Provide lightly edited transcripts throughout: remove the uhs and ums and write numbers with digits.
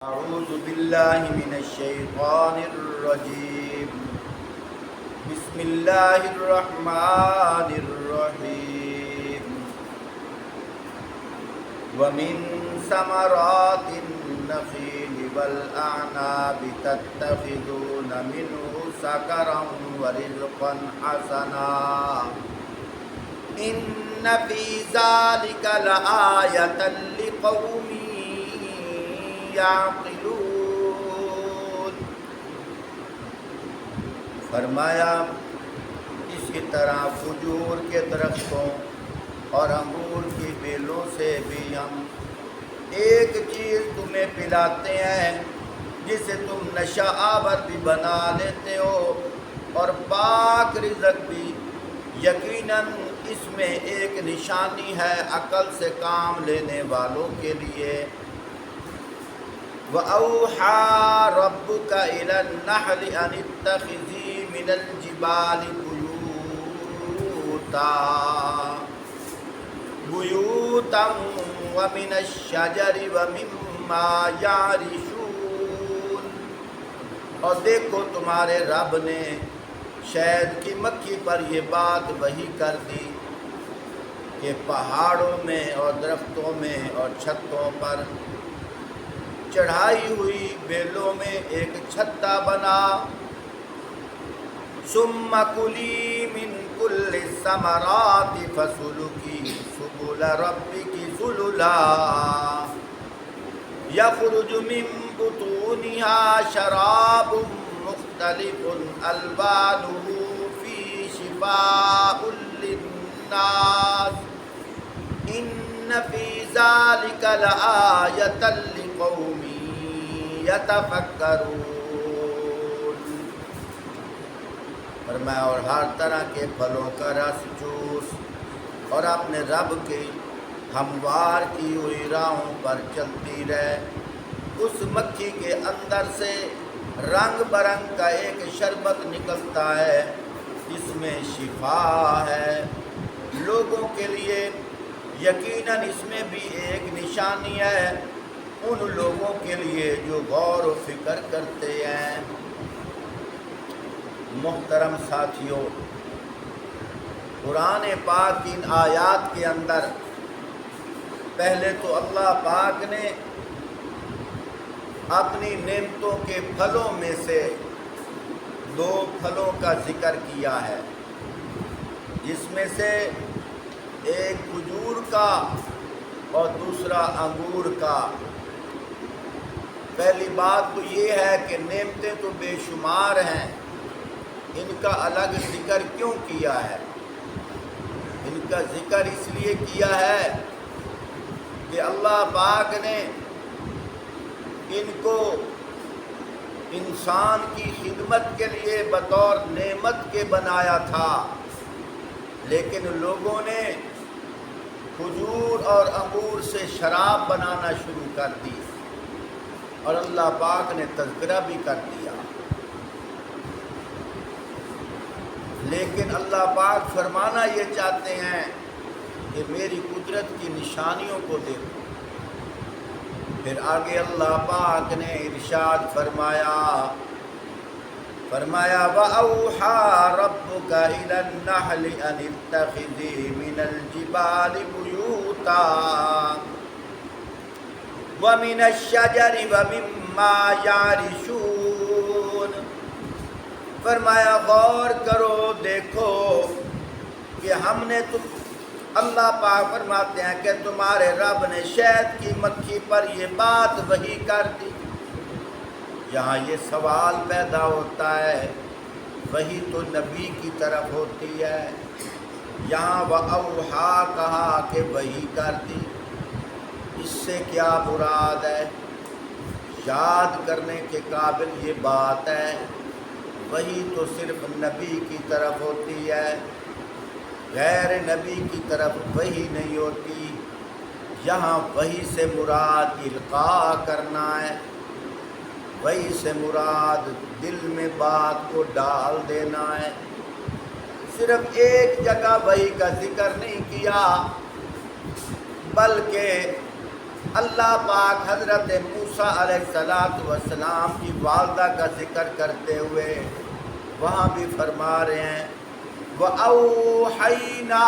أعوذ بالله من الشيطان الرجيم. بسم الله الرحمن الرحيم. ومن ثمرات النخيل والأعناب تتخذون منه سكرا ورزقا حسنا إن في ذلك لآية لقوم یعقلون. فرمایا اسی طرح کھجور کے درختوں اور انگور کی بیلوں سے بھی ہم ایک چیز تمہیں پلاتے ہیں جسے تم نشہ آور بھی بنا لیتے ہو اور پاک رزق بھی. یقیناً اس میں ایک نشانی ہے عقل سے کام لینے والوں کے لیے. وَأَوْحَى رَبُّكَ إِلَى النَّحْلِ أَنِ اتَّخِذِي مِنَ الْجِبَالِ بُيُوتًا وَمِنَ الشَّجَرِ وَمِمَّا يَعْرِشُونَ. اور دیکھو تمہارے رب نے شہد کی مکھی پر یہ بات وحی کر دی کہ پہاڑوں میں اور درختوں میں اور چھتوں پر چڑھائی ہوئی بیلوں میں ایک چھتا بنا. ثم کلی من کل الثمرات فسلکی سبل ربک ذللا یخرج من بطونها شراب مختلف الوانه فیہ شفاء للناس ان فی ذلک لآیۃ لقوم یتفکرون. فرمایا اور ہر طرح کے پھلوں کا رس جوس اور اپنے رب کی ہموار کی ہوئی راہوں پر چلتی رہے. اس مکھی کے اندر سے رنگ برنگ کا ایک شربت نکلتا ہے جس میں شفا ہے لوگوں کے لیے. یقیناً اس میں بھی ایک نشانی ہے ان لوگوں کے لیے جو غور و فکر کرتے ہیں. محترم ساتھیوں، قرآن پاک کی ان آیات کے اندر پہلے تو اللہ پاک نے اپنی نعمتوں کے پھلوں میں سے دو پھلوں کا ذکر کیا ہے جس میں سے ایک کھجور کا اور دوسرا انگور کا. پہلی بات تو یہ ہے کہ نعمتیں تو بے شمار ہیں، ان کا الگ ذکر کیوں کیا ہے؟ ان کا ذکر اس لیے کیا ہے کہ اللہ پاک نے ان کو انسان کی خدمت کے لیے بطور نعمت کے بنایا تھا، لیکن لوگوں نے کھجور اور انگور سے شراب بنانا شروع کر دی اور اللہ پاک نے تذکرہ بھی کر دیا. لیکن اللہ پاک فرمانا یہ چاہتے ہیں کہ میری قدرت کی نشانیوں کو دیکھو. پھر آگے اللہ پاک نے ارشاد فرمایا وَأَوْحَى رَبُّكَ إِلَى النَّحْلِ أَنِ اتَّخِذِي مِنَ الْجِبَالِ بُيُوتًا وَمِنَ الشَّجَرِ وَمِمَّا يَعْرِشُونَ. فرمایا غور کرو دیکھو کہ ہم نے اللہ پاک فرماتے ہیں کہ تمہارے رب نے شہد کی مکھی پر یہ بات وحی کر دی. یہاں یہ سوال پیدا ہوتا ہے، وحی تو نبی کی طرف ہوتی ہے، یہاں وَأَوْحَا کہا کہ وحی کر دی. اس سے کیا مراد ہے؟ یاد کرنے کے قابل یہ بات ہے، وحی تو صرف نبی کی طرف ہوتی ہے، غیر نبی کی طرف وحی نہیں ہوتی. یہاں وحی سے مراد القاء کرنا ہے، وحی سے مراد دل میں بات کو ڈال دینا ہے. صرف ایک جگہ وحی کا ذکر نہیں کیا بلکہ اللہ پاک حضرت موسیٰ موسیٰ علیہ السلام کی والدہ کا ذکر کرتے ہوئے وہاں بھی فرما رہے ہیں وَأَوْحَيْنَا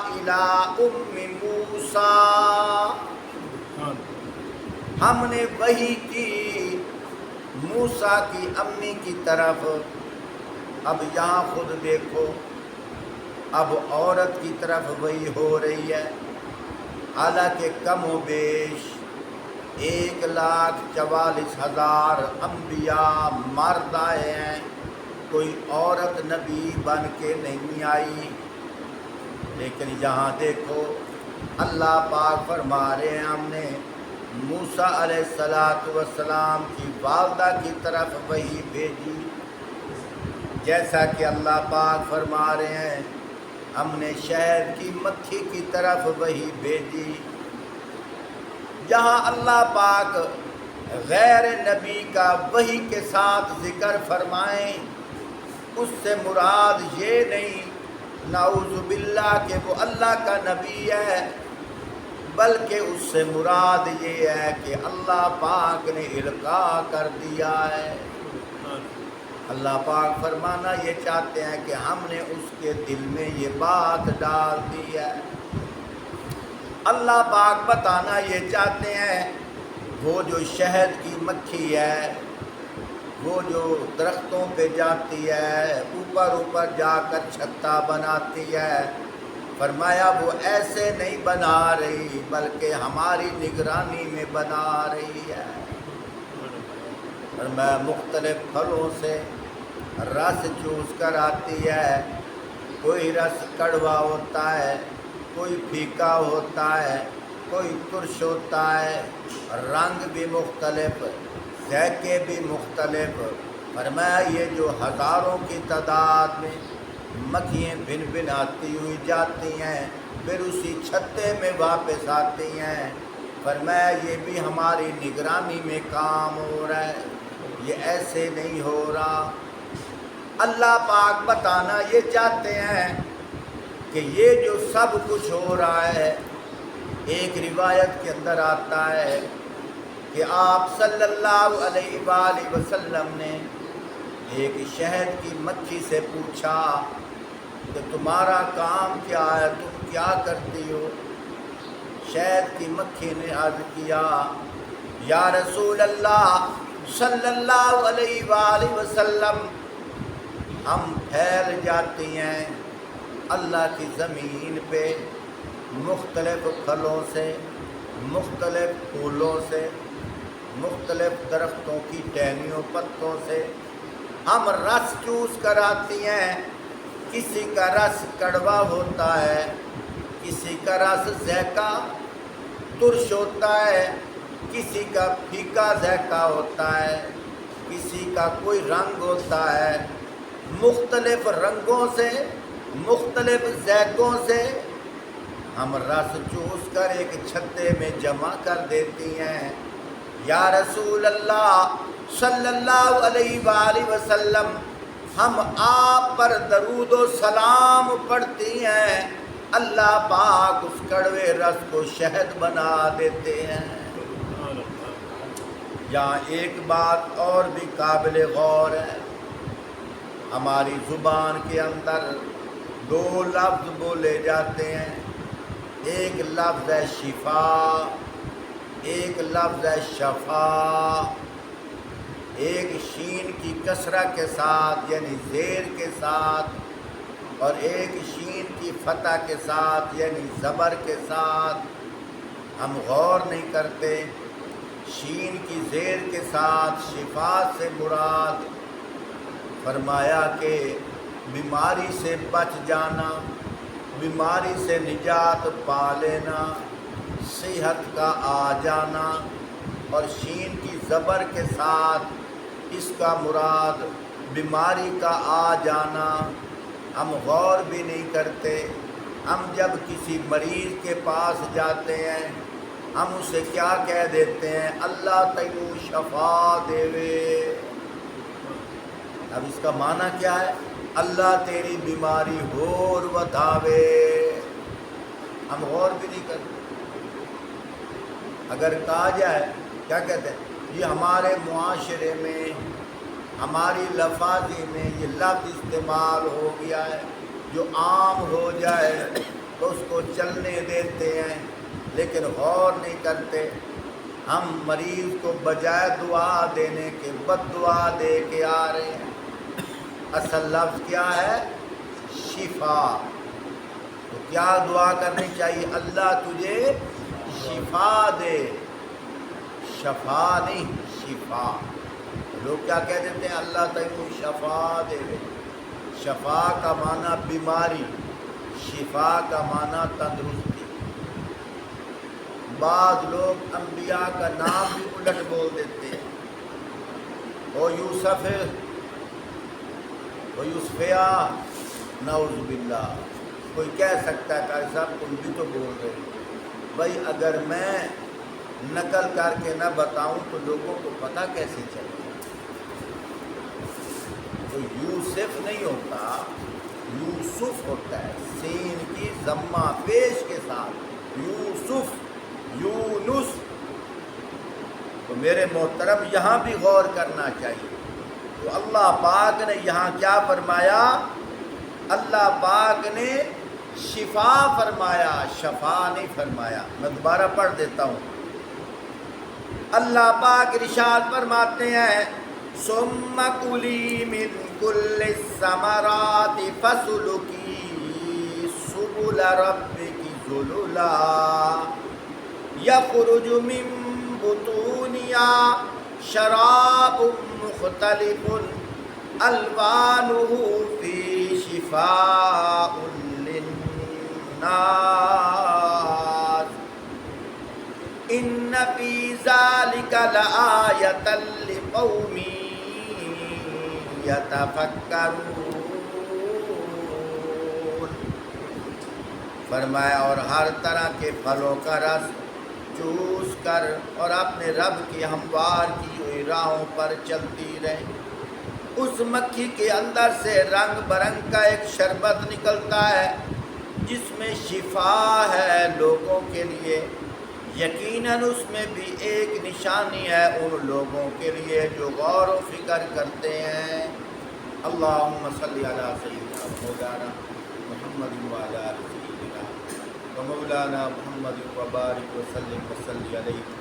إِلَىٰ أُمِّ مُوسَىٰ، ہم نے وحی کی موسیٰ کی امی کی طرف۔ اب یہاں خود دیکھو، اب عورت کی طرف وحی ہو رہی ہے، حالانکہ کم و بیش 1,44,000 انبیاء مرد آئے ہیں، کوئی عورت نبی بن کے نہیں آئی۔ لیکن یہاں دیکھو اللہ پاک فرما رہے ہیں ہم نے موسیٰ علیہ السلام کی والدہ کی طرف وحی بھیجی، جیسا کہ اللہ پاک فرما رہے ہیں ہم نے شہد کی مکھی کی طرف وحی بھیجی۔ جہاں اللہ پاک غیر نبی کا وحی کے ساتھ ذکر فرمائیں، اس سے مراد یہ نہیں نعوذ باللہ کہ وہ اللہ کا نبی ہے، بلکہ اس سے مراد یہ ہے کہ اللہ پاک نے القاء کر دیا ہے۔ اللہ پاک فرمانا یہ چاہتے ہیں کہ ہم نے اس کے دل میں یہ بات ڈال دی ہے۔ اللہ پاک بتانا یہ چاہتے ہیں وہ جو شہد کی مکھی ہے، وہ جو درختوں پہ جاتی ہے، اوپر اوپر جا کر چھتا بناتی ہے، فرمایا وہ ایسے نہیں بنا رہی بلکہ ہماری نگرانی میں بنا رہی ہے۔ فرمایا مختلف پھلوں سے رس چوس کر آتی ہے، کوئی رس کڑوا ہوتا ہے، کوئی پھیکا ہوتا ہے، کوئی ترش ہوتا ہے، رنگ بھی مختلف، ذائقے بھی مختلف۔ فرمایا یہ جو ہزاروں کی تعداد میں مکھیاں بن بن آتی ہوئی جاتی ہیں، پھر اسی چھتے میں واپس آتی ہیں، فرمایا یہ بھی ہماری نگرانی میں کام ہو رہا ہے، یہ ایسے نہیں ہو رہا۔ اللہ پاک بتانا یہ چاہتے ہیں کہ یہ جو سب کچھ ہو رہا ہے، ایک روایت کے اندر آتا ہے کہ آپ صلی اللہ علیہ وآلہ وسلم نے ایک شہد کی مکھی سے پوچھا کہ تمہارا کام کیا ہے، تم کیا کرتی ہو؟ شہد کی مکھی نے عرض کیا یا رسول اللہ صلی اللہ علیہ وآلہ وسلم، ہم پھیل جاتی ہیں اللہ کی زمین پہ مختلف پھلوں سے، مختلف پھولوں سے، مختلف درختوں کی ٹہنیوں پتوں سے ہم رس چوس کر آتی ہیں۔ کسی کا رس کڑوا ہوتا ہے، کسی کا رس ذائقہ ترش ہوتا ہے، کسی کا پھیکا ذائقہ ہوتا ہے، کسی کا کوئی رنگ ہوتا ہے۔ مختلف رنگوں سے، مختلف ذائقوں سے ہم رس چوس کر ایک چھتے میں جمع کر دیتی ہیں۔ یا رسول اللہ صلی اللہ علیہ وآلہ وسلم، ہم آپ پر درود و سلام پڑھتی ہیں، اللہ پاک اس کڑوے رس کو شہد بنا دیتے ہیں۔ یہاں ایک بات اور بھی قابل غور ہے، ہماری زبان کے اندر 2 لفظ بولے جاتے ہیں، ایک لفظ ہے شفا، ایک لفظ ہے شفا۔ ایک شین کی کسرہ کے ساتھ یعنی زیر کے ساتھ، اور ایک شین کی فتح کے ساتھ یعنی زبر کے ساتھ۔ ہم غور نہیں کرتے، شین کی زیر کے ساتھ شفا سے مراد فرمایا کہ بیماری سے بچ جانا، بیماری سے نجات پا لینا، صحت کا آ جانا، اور شین کی زبر کے ساتھ اس کا مراد بیماری کا آ جانا۔ ہم غور بھی نہیں کرتے، ہم جب کسی مریض کے پاس جاتے ہیں ہم اسے کیا کہہ دیتے ہیں؟ اللہ تینو شفا دے۔ اب اس کا معنی کیا ہے؟ اللہ تیری بیماری ہور ودھاوے۔ ہم غور بھی نہیں کرتے۔ اگر کہا جائے کیا کہتے ہیں؟ یہ ہمارے معاشرے میں، ہماری لفاظی میں یہ لفظ استعمال ہو گیا ہے، جو عام ہو جائے تو اس کو چلنے دیتے ہیں، لیکن غور نہیں کرتے۔ ہم مریض کو بجائے دعا دینے کے بد دعا دے کے آ رہے ہیں۔ اصل لفظ کیا ہے؟ شفا۔ تو کیا دعا کرنی چاہیے؟ اللہ تجھے شفا دے، شفا نہیں، شفا۔ لوگ کیا کہہ دیتے ہیں؟ اللہ تجھے شفا دے۔ شفا کا معنی بیماری، شفا کا معنی تندرستی۔ بعض لوگ انبیاء کا نام بھی الٹ بول دیتے ہیں۔ او یوسف، او یوسفیا، نعوذ باللہ۔ کوئی کہہ سکتا ہے قاری صاحب تم بھی تو بول رہے ہو۔ بھائی اگر میں نقل کر کے نہ بتاؤں تو لوگوں کو پتہ کیسے چلے؟ تو یوسف نہیں ہوتا، یوسف ہوتا ہے، سین کی ضمہ پیش کے ساتھ، یوسف، یونس۔ تو میرے محترم یہاں بھی غور کرنا چاہیے۔ تو اللہ پاک نے یہاں کیا فرمایا؟ اللہ پاک نے شفا فرمایا، شفا نہیں فرمایا۔ میں دوبارہ پڑھ دیتا ہوں۔ اللہ پاک ارشاد فرماتے ہیں ثم کلی من کل الثمرات فسلکی سبل ربک ذللا یخرج من بطونها شراب مختلف الوانه فی شفاء للناس ان فی ذلک لآیۃ لقوم یتفکرون۔ فرمایا اور ہر طرح کے پھلوں کا رس چوس کر اور اپنے رب کی ہموار کی ہوئی راہوں پر چلتی رہے۔ اس مکھی کے اندر سے رنگ برنگ کا ایک شربت نکلتا ہے جس میں شفا ہے لوگوں کے لیے۔ یقیناً اس میں بھی ایک نشانی ہے ان لوگوں کے لیے جو غور و فکر کرتے ہیں۔ اللہم صلی علی سیدنا مولانا محمد وعلی آل سیدنا و مولانا محمد وبارک وسلم وصلی علیہ